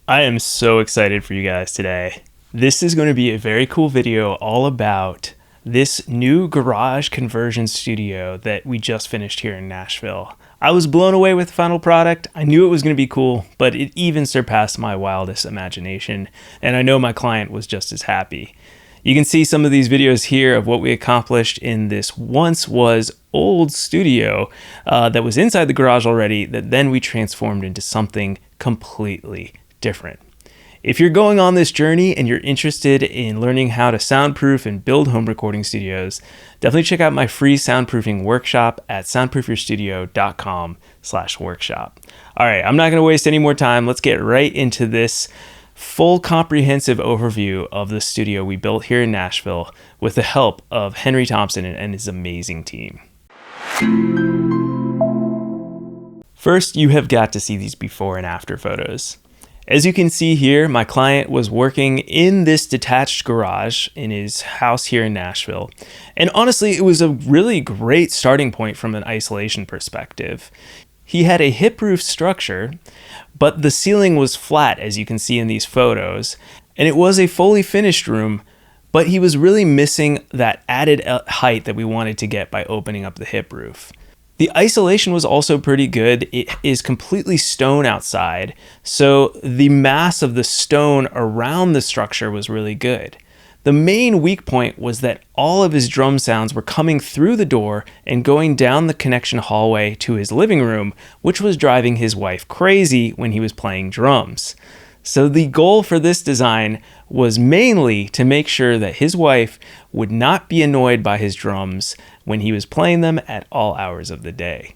I am so excited for you guys today. This is going to be a very cool video all about this new garage conversion studio that we just finished here in Nashville. I was blown away with the final product. I knew it was going to be cool, but it even surpassed my wildest imagination, and I know my client was just as happy. You can see some of these videos here of what we accomplished in this once was old studio that was inside the garage already, that then we transformed into something completely different. If you're going on this journey and you're interested in learning how to soundproof and build home recording studios, definitely check out my free soundproofing workshop at soundproofyourstudio.com/workshop. All right, I'm not going to waste any more time. Let's get right into this full comprehensive overview of the studio we built here in Nashville with the help of Henry Thompson and his amazing team. First, you have got to see these before and after photos. As you can see here, my client was working in this detached garage in his house here in Nashville. And honestly, it was a really great starting point from an isolation perspective. He had a hip-roof structure, but the ceiling was flat, as you can see in these photos. And it was a fully finished room, but he was really missing that added height that we wanted to get by opening up the hip roof. The isolation was also pretty good. It is completely stone outside, so the mass of the stone around the structure was really good. The main weak point was that all of his drum sounds were coming through the door and going down the connection hallway to his living room, which was driving his wife crazy when he was playing drums. So the goal for this design was mainly to make sure that his wife would not be annoyed by his drums when he was playing them at all hours of the day.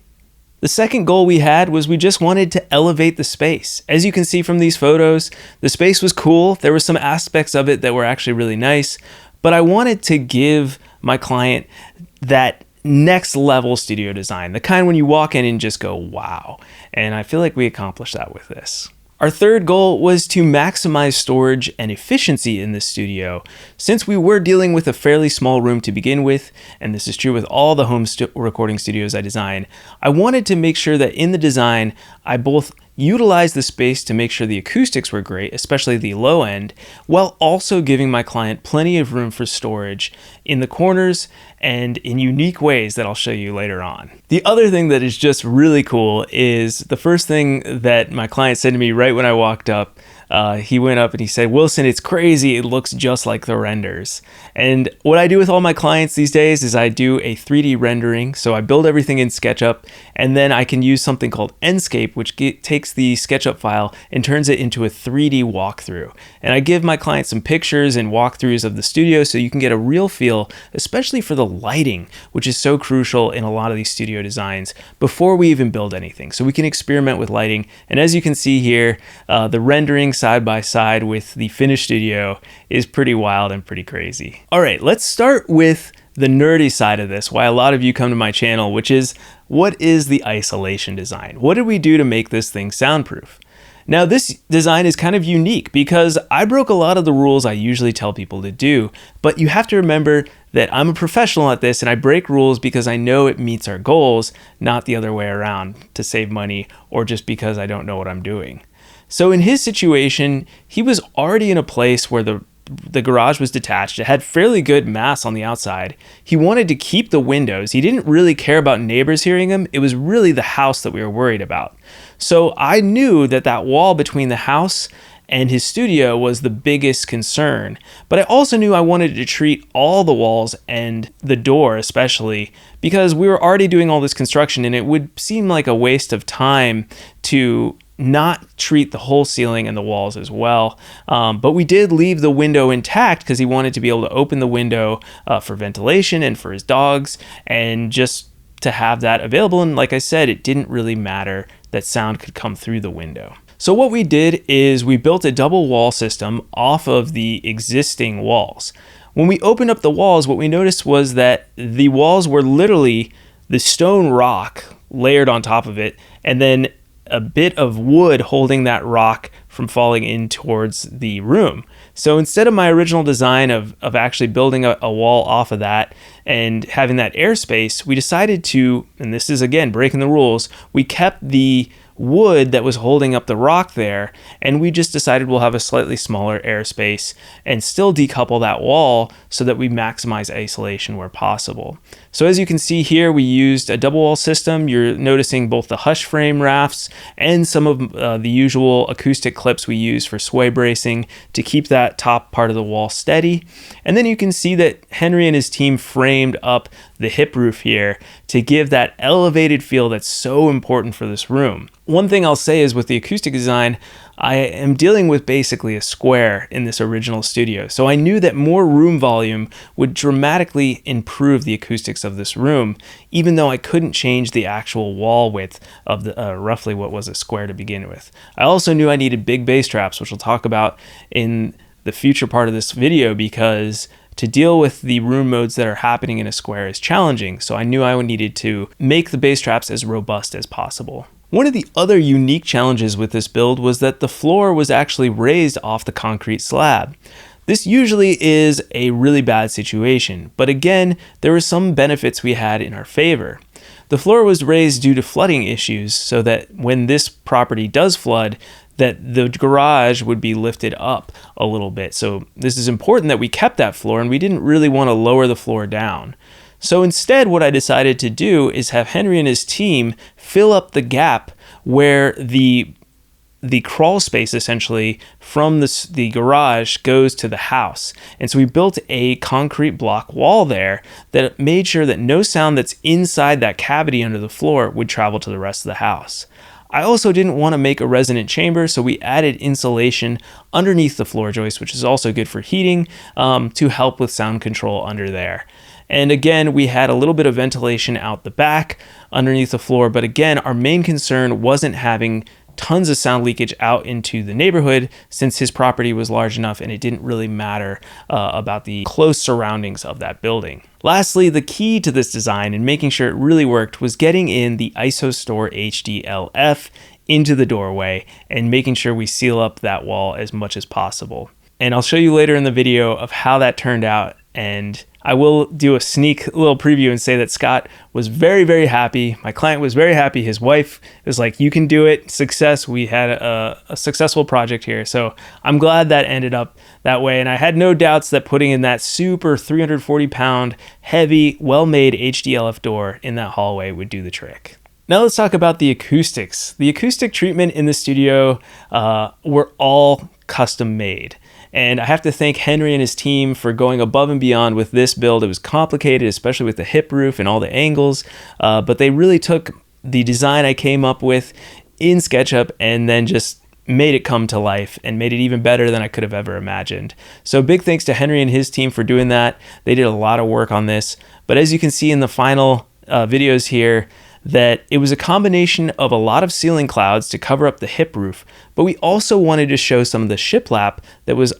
The second goal we had was we just wanted to elevate the space. As you can see from these photos, the space was cool. There were some aspects of it that were actually really nice, but I wanted to give my client that next level studio design, the kind when you walk in and just go, wow. And I feel like we accomplished that with this. Our third goal was to maximize storage and efficiency in this studio. Since we were dealing with a fairly small room to begin with, and this is true with all the home recording studios I design, I wanted to make sure that in the design, I both utilized the space to make sure the acoustics were great, especially the low end, while also giving my client plenty of room for storage in the corners and in unique ways that I'll show you later on. The other thing that is just really cool is the first thing that my client said to me right when I walked up. He went up and he said, "Wilson, it's crazy. It looks just like the renders." And what I do with all my clients these days is I do a 3D rendering. So I build everything in SketchUp, and then I can use something called Enscape, which takes the SketchUp file and turns it into a 3D walkthrough. And I give my clients some pictures and walkthroughs of the studio so you can get a real feel, especially for the lighting, which is so crucial in a lot of these studio designs before we even build anything. So we can experiment with lighting. And as you can see here, the rendering side by side with the finished studio is pretty wild and pretty crazy. All right, let's start with the nerdy side of this, why a lot of you come to my channel, which is, what is the isolation design? What did we do to make this thing soundproof? Now, this design is kind of unique because I broke a lot of the rules I usually tell people to do, but you have to remember that I'm a professional at this and I break rules because I know it meets our goals, not the other way around to save money or just because I don't know what I'm doing. So in his situation, he was already in a place where the garage was detached. It had fairly good mass on the outside. He wanted to keep the windows. He didn't really care about neighbors hearing him. It was really the house that we were worried about. So I knew that that wall between the house and his studio was the biggest concern. But I also knew I wanted to treat all the walls and the door especially because we were already doing all this construction and it would seem like a waste of time to not treat the whole ceiling and the walls as well. But we did leave the window intact because he wanted to be able to open the window for ventilation and for his dogs and just to have that available. And like I said, it didn't really matter that sound could come through the window. So what we did is we built a double wall system off of the existing walls. When we opened up the walls, what we noticed was that the walls were literally the stone rock layered on top of it, and then a bit of wood holding that rock from falling in towards the room. So instead of my original design of actually building a wall off of that and having that airspace, we decided to, and this is again breaking the rules, we kept the wood that was holding up the rock there, and we just decided we'll have a slightly smaller airspace and still decouple that wall so that we maximize isolation where possible. So as you can see here, we used a double wall system. You're noticing both the hush frame rafts and some of the usual acoustic clips we use for sway bracing to keep that top part of the wall steady. And then you can see that Henry and his team framed up the hip roof here to give that elevated feel that's so important for this room. One thing I'll say is with the acoustic design, I am dealing with basically a square in this original studio. So I knew that more room volume would dramatically improve the acoustics of this room, even though I couldn't change the actual wall width of the roughly what was a square to begin with. I also knew I needed big bass traps, which we'll talk about in the future part of this video, because to deal with the room modes that are happening in a square is challenging. So I knew I needed to make the bass traps as robust as possible. One of the other unique challenges with this build was that the floor was actually raised off the concrete slab. This usually is a really bad situation, but again, there were some benefits we had in our favor. The floor was raised due to flooding issues, so that when this property does flood, that the garage would be lifted up a little bit. So this is important that we kept that floor, and we didn't really want to lower the floor down. So instead, what I decided to do is have Henry and his team fill up the gap where the crawl space essentially from the garage goes to the house. And so we built a concrete block wall there that made sure that no sound that's inside that cavity under the floor would travel to the rest of the house. I also didn't want to make a resonant chamber, so we added insulation underneath the floor joist, which is also good for heating, to help with sound control under there. And again, we had a little bit of ventilation out the back underneath the floor, but again, our main concern wasn't having tons of sound leakage out into the neighborhood, since his property was large enough and it didn't really matter about the close surroundings of that building. Lastly, the key to this design and making sure it really worked was getting in the ISOStore HDLF into the doorway and making sure we seal up that wall as much as possible. And I'll show you later in the video of how that turned out, and I will do a sneak little preview and say that Scott was very, very happy. My client was very happy. His wife was like, "You can do it. Success." We had a successful project here. So I'm glad that ended up that way. And I had no doubts that putting in that super 340-pound, heavy, well-made HDLF door in that hallway would do the trick. Now let's talk about the acoustics. The acoustic treatment in the studio were all custom made. And I have to thank Henry and his team for going above and beyond with this build. It was complicated, especially with the hip roof and all the angles, but they really took the design I came up with in SketchUp and then just made it come to life and made it even better than I could have ever imagined. So big thanks to Henry and his team for doing that. They did a lot of work on this. But as you can see in the final videos here, that it was a combination of a lot of ceiling clouds to cover up the hip roof, but we also wanted to show some of the shiplap that was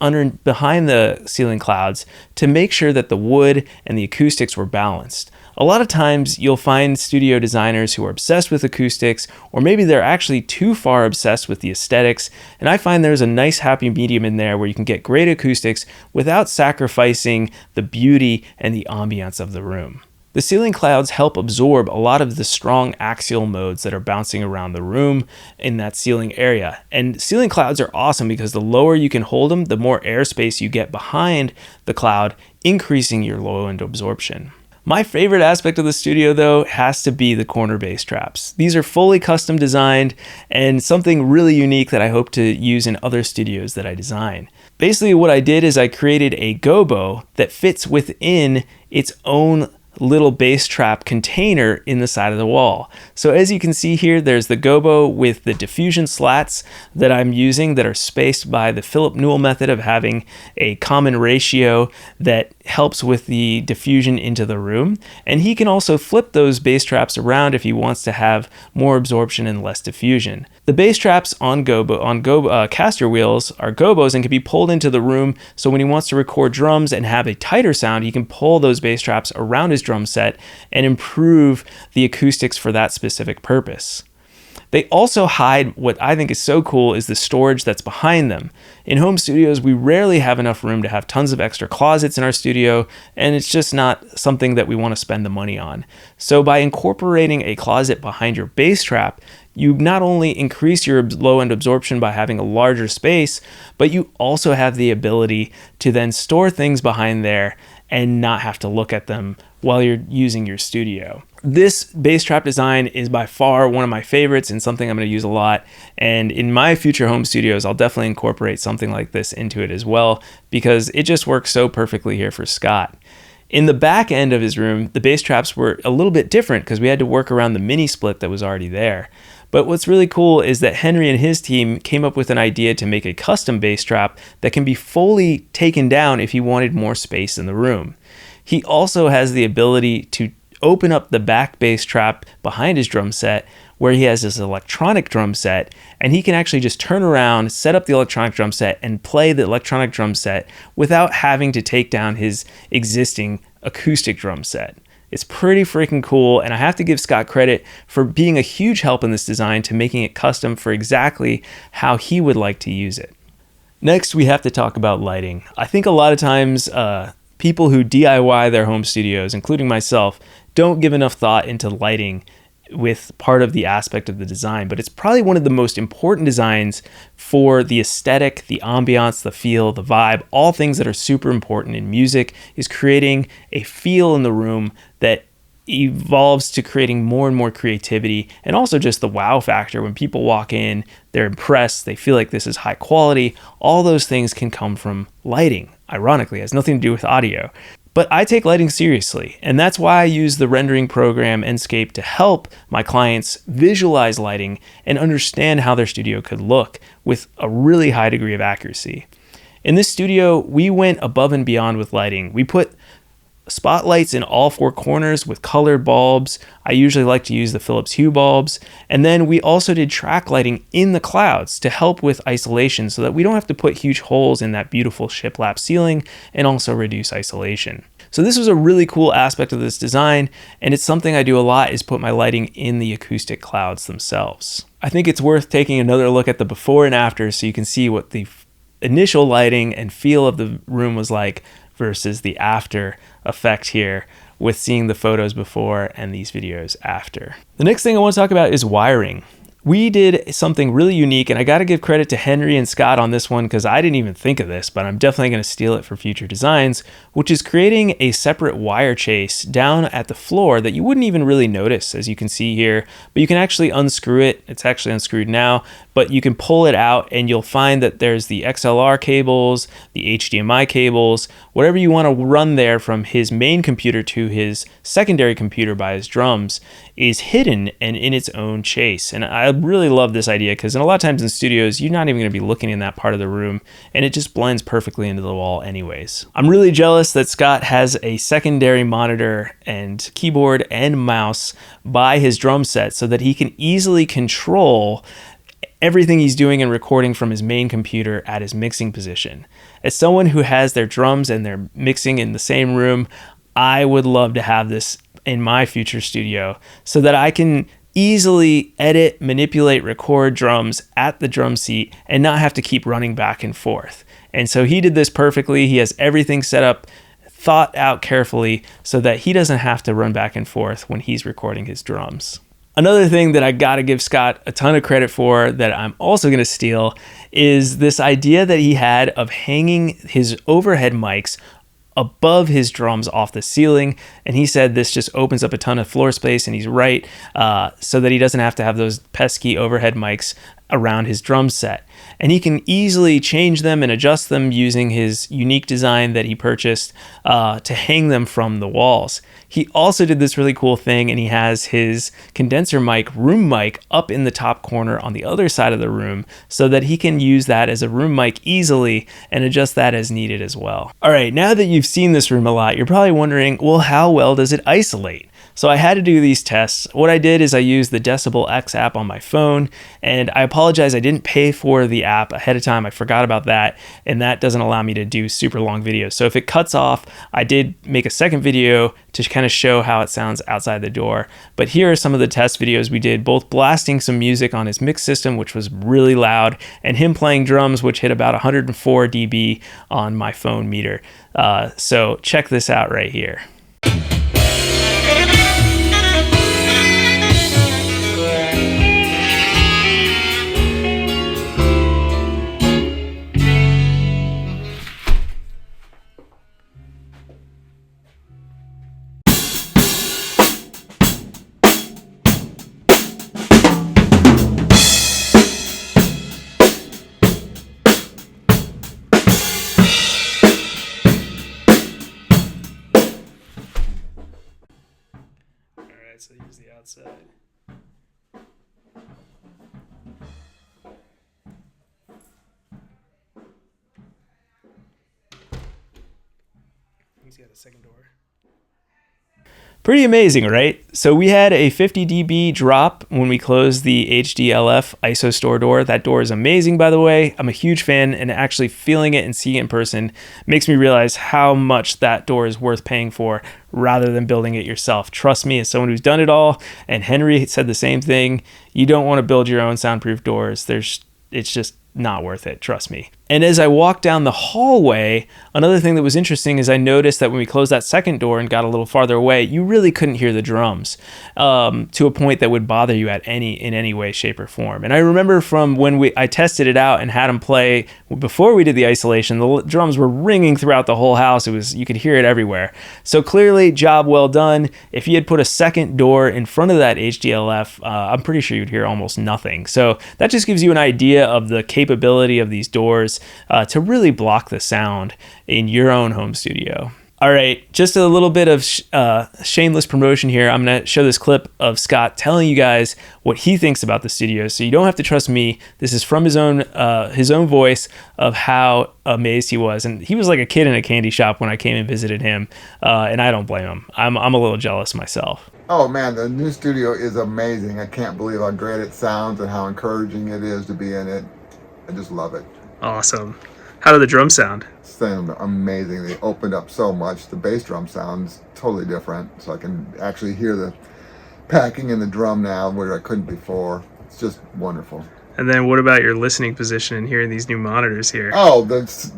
behind the ceiling clouds to make sure that the wood and the acoustics were balanced. A lot of times you'll find studio designers who are obsessed with acoustics, or maybe they're actually too far obsessed with the aesthetics, and I find there's a nice happy medium in there where you can get great acoustics without sacrificing the beauty and the ambiance of the room. The ceiling clouds help absorb a lot of the strong axial modes that are bouncing around the room in that ceiling area. And ceiling clouds are awesome because the lower you can hold them, the more airspace you get behind the cloud, increasing your low end absorption. My favorite aspect of the studio, though, has to be the corner bass traps. These are fully custom designed and something really unique that I hope to use in other studios that I design. Basically, what I did is I created a gobo that fits within its own little bass trap container in the side of the wall. So as you can see here, there's the gobo with the diffusion slats that I'm using that are spaced by the Philip Newell method of having a common ratio that helps with the diffusion into the room. And he can also flip those bass traps around if he wants to have more absorption and less diffusion. The bass traps on caster wheels are gobos and can be pulled into the room, so when he wants to record drums and have a tighter sound, he can pull those bass traps around his drum set and improve the acoustics for that specific purpose. They also hide what I think is so cool is the storage that's behind them. In home studios, we rarely have enough room to have tons of extra closets in our studio, and it's just not something that we want to spend the money on. So by incorporating a closet behind your bass trap, you not only increase your low end absorption by having a larger space, but you also have the ability to then store things behind there and not have to look at them while you're using your studio. This bass trap design is by far one of my favorites and something I'm going to use a lot. And in my future home studios, I'll definitely incorporate something like this into it as well, because it just works so perfectly here for Scott. In the back end of his room, the bass traps were a little bit different because we had to work around the mini split that was already there. But what's really cool is that Henry and his team came up with an idea to make a custom bass trap that can be fully taken down if he wanted more space in the room. He also has the ability to open up the back bass trap behind his drum set where he has this electronic drum set, and he can actually just turn around, set up the electronic drum set, and play the electronic drum set without having to take down his existing acoustic drum set. It's pretty freaking cool, and I have to give Scott credit for being a huge help in this design to making it custom for exactly how he would like to use it. Next, we have to talk about lighting. I think a lot of times people who DIY their home studios, including myself, don't give enough thought into lighting with part of the aspect of the design, but it's probably one of the most important designs for the aesthetic, the ambiance, the feel, the vibe, all things that are super important in music, is creating a feel in the room that evolves to creating more and more creativity, and also just the wow factor. When people walk in, they're impressed, they feel like this is high quality. All those things can come from lighting. Ironically, it has nothing to do with audio. But I take lighting seriously, and that's why I use the rendering program Enscape to help my clients visualize lighting and understand how their studio could look with a really high degree of accuracy. In this studio, we went above and beyond with lighting. We put spotlights in all four corners with colored bulbs. I usually like to use the Philips Hue bulbs. And then we also did track lighting in the clouds to help with isolation so that we don't have to put huge holes in that beautiful shiplap ceiling, and also reduce isolation. So this was a really cool aspect of this design, and it's something I do a lot, is put my lighting in the acoustic clouds themselves. I think it's worth taking another look at the before and after so you can see what the initial lighting and feel of the room was like versus the after effect here, with seeing the photos before and these videos after. The next thing I want to talk about is wiring. We did something really unique, and I got to give credit to Henry and Scott on this one because I didn't even think of this, but I'm definitely going to steal it for future designs, which is creating a separate wire chase down at the floor that you wouldn't even really notice, as you can see here, but you can actually unscrew it. It's actually unscrewed now, but you can pull it out and you'll find that there's the XLR cables, the HDMI cables, whatever you want to run there from his main computer to his secondary computer by his drums is hidden and in its own chase. And I really love this idea because a lot of times in studios, you're not even going to be looking in that part of the room, and it just blends perfectly into the wall anyways. I'm really jealous that Scott has a secondary monitor and keyboard and mouse by his drum set so that he can easily control everything he's doing and recording from his main computer at his mixing position. As someone who has their drums and their mixing in the same room, I would love to have this in my future studio so that I can easily edit, manipulate, record drums at the drum seat and not have to keep running back and forth. And so he did this perfectly. He has everything set up, thought out carefully so that he doesn't have to run back and forth when he's recording his drums. Another thing that I gotta give Scott a ton of credit for that I'm also gonna steal is this idea that he had of hanging his overhead mics above his drums off the ceiling, and he said this just opens up a ton of floor space, and he's right, so that he doesn't have to have those pesky overhead mics around his drum set. And he can easily change them and adjust them using his unique design that he purchased to hang them from the walls. He also did this really cool thing, and he has his condenser mic, room mic, up in the top corner on the other side of the room so that he can use that as a room mic easily and adjust that as needed as well. All right, now that you've seen this room a lot, you're probably wondering, well, how well does it isolate? So I had to do these tests. What I did is I used the Decibel X app on my phone, and I apologize, I didn't pay for the app ahead of time. I forgot about that, and that doesn't allow me to do super long videos. So if it cuts off, I did make a second video to kind of show how it sounds outside the door. But here are some of the test videos we did, both blasting some music on his mix system, which was really loud, and him playing drums, which hit about 104 dB on my phone meter. So check this out right here. So use the outside. He's got a second door. Pretty amazing, right? So we had a 50 dB drop when we closed the HDLF ISO store door. That door is amazing, by the way. I'm a huge fan, and actually feeling it and seeing it in person makes me realize how much that door is worth paying for rather than building it yourself. Trust me, as someone who's done it all, and Henry said the same thing, you don't want to build your own soundproof doors. It's just not worth it, trust me. And as I walked down the hallway, another thing that was interesting is I noticed that when we closed that second door and got a little farther away, you really couldn't hear the drums to a point that would bother you in any way, shape, or form. And I remember from when I tested it out and had him play before we did the isolation, the drums were ringing throughout the whole house. You could hear it everywhere. So clearly, job well done. If you had put a second door in front of that HDLF, I'm pretty sure you'd hear almost nothing. So that just gives you an idea of the capability of these doors to really block the sound in your own home studio. All right, just a little bit of shameless promotion here. I'm going to show this clip of Scott telling you guys what he thinks about the studio. So you don't have to trust me. This is from his own voice of how amazed he was. And he was like a kid in a candy shop when I came and visited him. And I don't blame him. I'm a little jealous myself. Oh man, the new studio is amazing. I can't believe how great it sounds and how encouraging it is to be in it. I just love it. Awesome. How do the drums sound? Sound amazing. They opened up so much. The bass drum sounds totally different, so I can actually hear the packing in the drum now where I couldn't before. It's just wonderful. And then what about your listening position and hearing these new monitors here? Oh, it's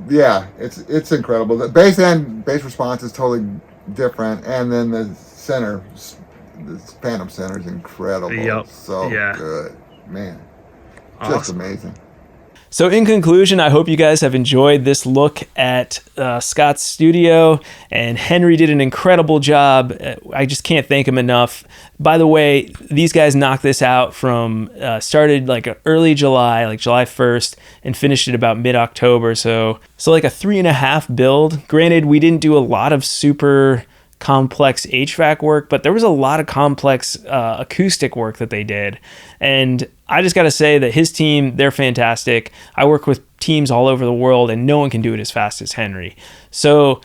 incredible. The bass response is totally different, and then the Phantom center is incredible. Yep. So good, man. Awesome. Just amazing. So in conclusion, I hope you guys have enjoyed this look at Scott's studio, and Henry did an incredible job. I just can't thank him enough. By the way, these guys knocked this out from started like early July, like July 1st, and finished it about mid-October. So like a 3.5 build. Granted, we didn't do a lot of super complex HVAC work, but there was a lot of complex acoustic work that they did. And I just got to say that his team, they're fantastic. I work with teams all over the world, and no one can do it as fast as Henry. So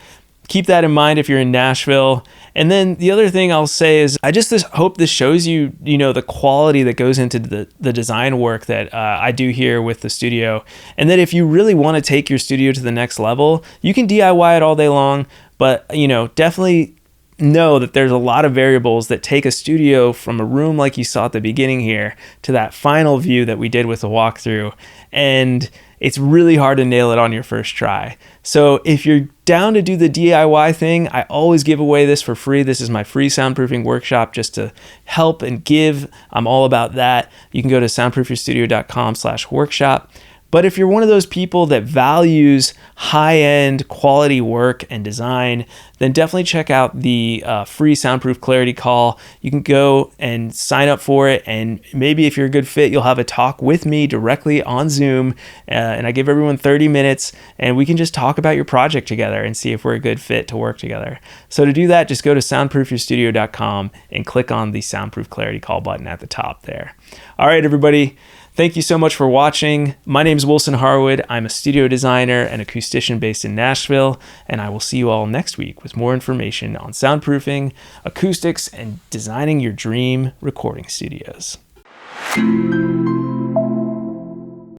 keep that in mind if you're in Nashville. And then the other thing I'll say is I just hope this shows you, the quality that goes into the design work that I do here with the studio. And that if you really want to take your studio to the next level, you can DIY it all day long, but, definitely know that there's a lot of variables that take a studio from a room like you saw at the beginning here to that final view that we did with the walkthrough. And it's really hard to nail it on your first try. So if you're down to do the DIY thing, I always give away this for free. This is my free soundproofing workshop just to help and give. I'm all about that. You can go to soundproofyourstudio.com/workshop. But if you're one of those people that values high-end quality work and design, then definitely check out the free Soundproof Clarity Call. You can go and sign up for it, and maybe if you're a good fit, you'll have a talk with me directly on Zoom, and I give everyone 30 minutes, and we can just talk about your project together and see if we're a good fit to work together. So to do that, just go to soundproofyourstudio.com and click on the Soundproof Clarity Call button at the top there. All right, everybody. Thank you so much for watching. My name is Wilson Harwood. I'm a studio designer and acoustician based in Nashville, and I will see you all next week with more information on soundproofing, acoustics, and designing your dream recording studios.